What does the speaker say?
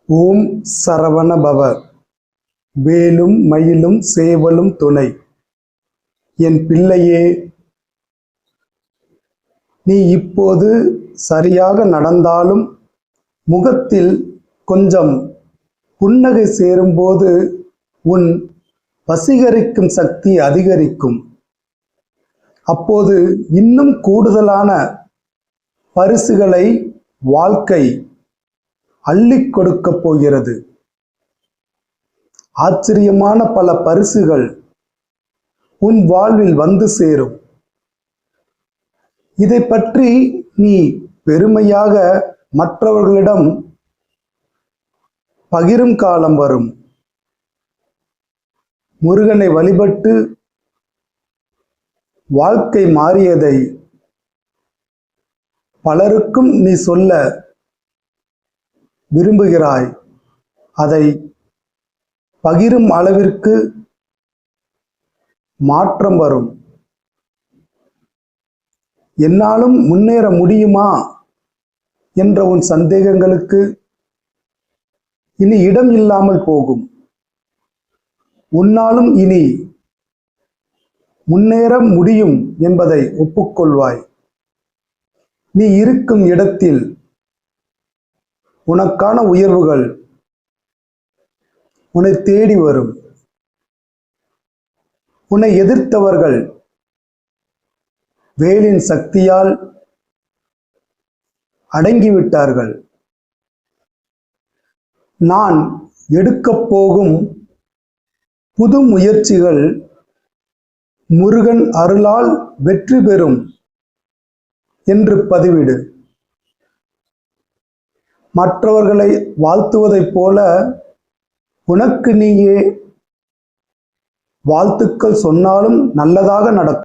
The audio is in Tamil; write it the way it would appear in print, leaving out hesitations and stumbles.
ஓம் சரவண பவ. வேலும் மயிலும் சேவலும் துணை. என் பிள்ளையே, நீ இப்போது சரியாக நடந்தாலும் முகத்தில் கொஞ்சம் புன்னகை சேரும்போது உன் வசீகரிக்கும் சக்தி அதிகரிக்கும். அப்போது இன்னும் கூடுதலான பரிசுகளை வாழ்க்கை அள்ளிக் கொடுக்கப் போகிறது. ஆச்சரியமான பல பரிசுகள் உன் வாழ்வில் வந்து சேரும். இதை பற்றி நீ பெருமையாக மற்றவர்களிடம் பகிரும் காலம் வரும். முருகனை வழிபட்டு வாழ்க்கை மாறியதை பலருக்கும் நீ சொல்ல விரும்புகிறாய். அதை பகிரும் அளவிற்கு மாற்றம் வரும். என்னாலும் முன்னேற முடியுமா என்ற உன் சந்தேகங்களுக்கு இனி இடம் இல்லாமல் போகும். உன்னாலும் இனி முன்னேற முடியும் என்பதை ஒப்புக்கொள்வாய். நீ இருக்கும் இடத்தில் உனக்கான உயர்வுகள் உன்னை தேடி வரும். உன்னை எதிர்த்தவர்கள் வேலின் சக்தியால் அடங்கிவிட்டார்கள். நான் எடுக்கப் போகும் புது முயற்சிகள் முருகன் அருளால் வெற்றி பெறும் என்று பதிவிடு. மற்றவர்களை வாழ்த்துவதைப் போல உனக்கு நீயே வாழ்த்துக்கள் சொன்னாலும் நல்லதாக நடக்கும்.